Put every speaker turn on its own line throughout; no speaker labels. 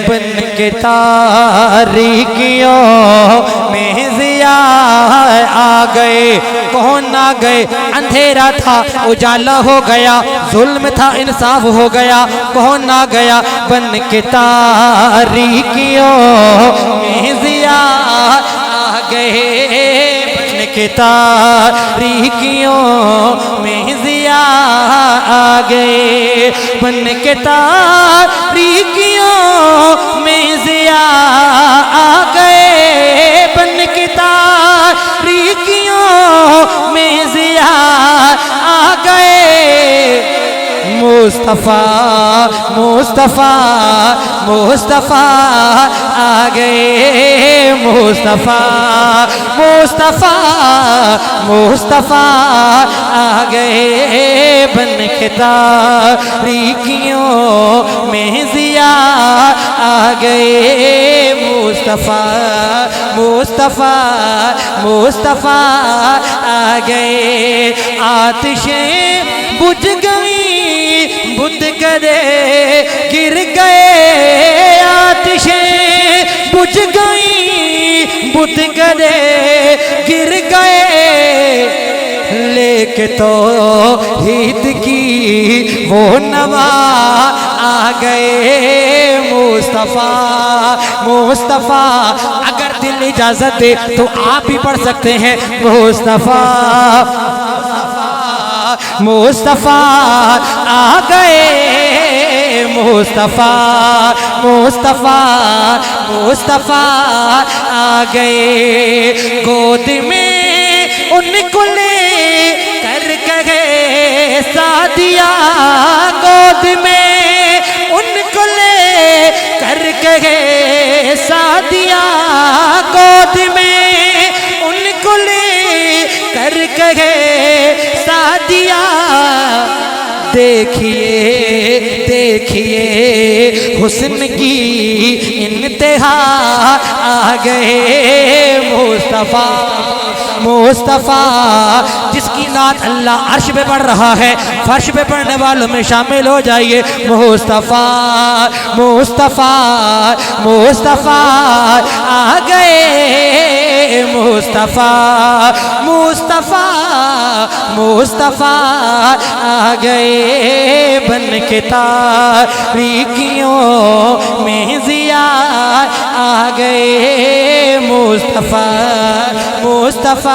بن کے تاریکیوں میں ضیاء آ گئے. کون آ گئے؟ اندھیرا تھا اجالا ہو گیا، ظلم تھا انصاف ہو گیا. کون آ گیا؟ بن کے تاریکیوں میں ضیاء آ گئے. بن کے تاریکیوں میں ضیاء آ گئے. بن کے تاریکیوں میں ضیاء آ گئے. بن کے تاریکیوں میں ضیاء آ گئے. مصطفیٰ مصطفیٰ مصطفیٰ آ گئے. مصطفیٰ مصطفیٰ مصطفیٰ آ گئے. بن کے تاریکیوں میں ضیاء آ گئے. مصطفیٰ مصطفیٰ مصطفیٰ آ گئے. آتشیں بجھ گئی بت گدے گر گئے. آتشیں بجھ گئی بت گدے گر گئے. لے کے توحید کی وہ نوا آ گئے. مصطفیٰ مصطفیٰ اگر دل اجازت دے تو آپ بھی پڑھ سکتے ہیں. مصطفیٰ مصطفیٰ آ گئے. مصطفیٰ مصطفیٰ مصطفیٰ آ گئے. گود میں ان کو لے کر کہے سعدیہ. گود میں ان کو لے کر کہے سعدیہ. گود میں ان کو لے کر کہے سعدیہ. دیکھیے دیکھیے حسن کی انتہا آ گئے. مصطفیٰ مصطفیٰ جس کی نعت اللہ عرش پہ پڑھ رہا ہے، فرش پہ پڑھنے والوں میں شامل ہو جائیے. مصطفیٰ مصطفیٰ مصطفیٰ آ گئے. مصطفیٰ مصطفیٰ مصطفیٰ آ گئے. بن کے تاریکیوں میں ضیاء آ گئے. مصطفیٰ مصطفیٰ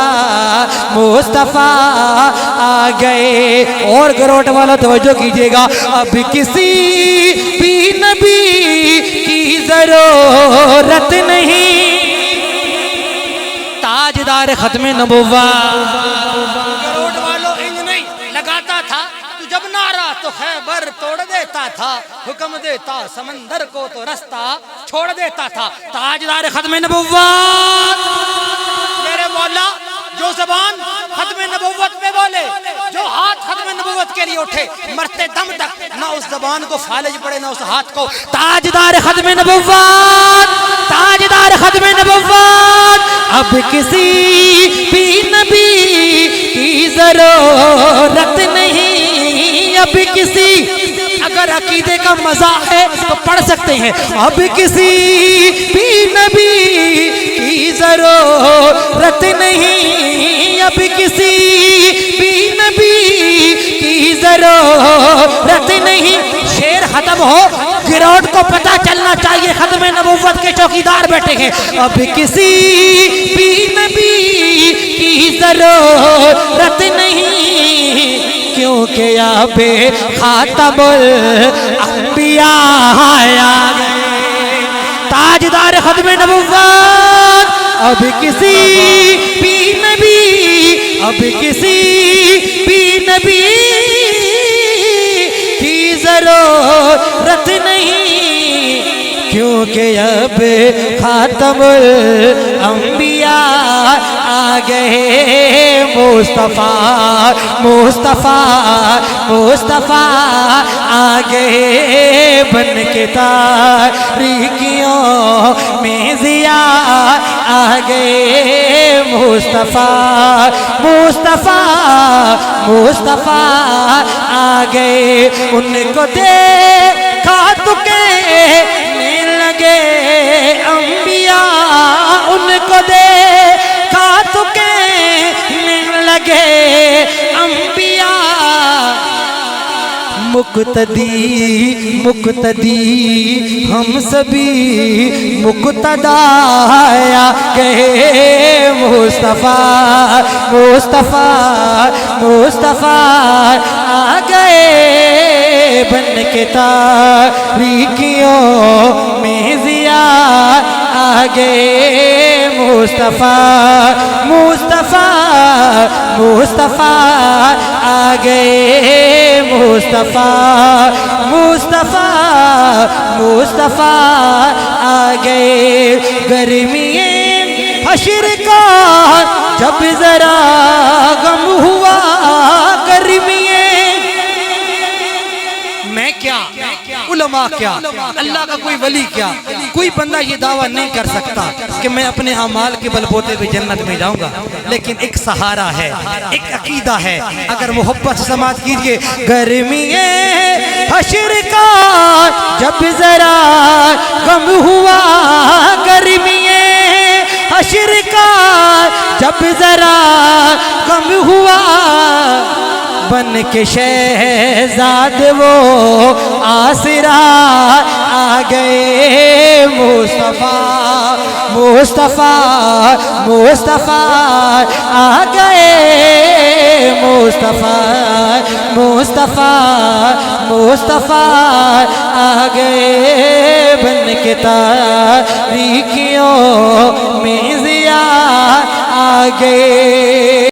مصطفیٰ آ گئے. اور گروٹ والا توجہ کیجئے گا. اب کسی بھی نبی کی ضرورت نہیں. تاجدار ختم نبوت. گروٹ والوں انج نہیں لگاتا تھا تو جب نعرہ تو خیبر توڑ دیتا تھا. حکم دیتا سمندر کو تو رستہ چھوڑ دیتا تھا. تاجدار ختم نبوت. میرے مولا جو زبان ختم نبوت پہ بولے، جو ہاتھ ختم نبوت کے لیے اٹھے، مرتے دم تک نہ اس زبان کو فالج پڑے نہ اس ہاتھ کو. تاجدار ختم نبوت تاجدار ختم نبوت. اب کسی بھی نبی کی ضرورت نہیں. اب کسی اگر عقیدے کا مزہ ہے تو پڑھ سکتے ہیں. اب کسی بھی نبی کی ضرورت نہیں. اب کسی بھی نبی کی ضرورت نہیں. شیر ختم ہو گروٹ کو پتہ چلنا چاہیے ختم نبوت کے چوکیدار بیٹھے ہیں. اب کسی بھی نبی کی ضرورت نہیں. کیونکہ آپ خاتم الانبیاء آ گئے. تاجدار ختم نبوت. اب کسی بھی نبی اب کسی بھی نبی کی ضرورت نہیں. کیونکہ اب خاتم الانبیاء آ گئے. مصطفیٰ مصطفیٰ مصطفیٰ آ گئے. بن کے تاریکیوں میں ضیاء آ گئے. مصطفیٰ مصطفیٰ مصطفیٰ آ گئے. ان کو دے کھات کہنے لگے انبیاء ان کو دے، کھات کہنے لگے انبیاء، مقتدی مقتدی ہم سبھی مقتدا آ گئے، مصطفیٰ مصطفیٰ مصطفیٰ آ گئے، بن کے تاریکیوں میں ضیاء آ گئے، مصطفیٰ مصطفیٰ مصطفیٰ آ گئے، مصطفیٰ مصطفیٰ مصطفیٰ آ گئے، گرمیے حشر کا جب ذرا غم ہوا، گرمیے میں کیا، علماء کیا، اللہ کا کوئی ولی کیا، کوئی بندہ یہ دعویٰ نہیں کر سکتا کہ میں اپنے اعمال کے بل بوتے ہوئے جنت میں جاؤں گا، لیکن ایک سہارا ہے، ایک عقیدہ ہے، اگر محبت سے سماعت کیجئے، گرمیے حشر کا جب ذرا غم ہوا، گرمیے حشر کا جب ذرا غم ہوا، بن کے شہزاد وہ آسرا آ گئے، مصطفیٰ مصطفیٰ مصطفیٰ آ گئے، مصطفیٰ مصطفیٰ مصطفیٰ آ گئے، بن کے تاریکیوں میں ضیاء آ گئے۔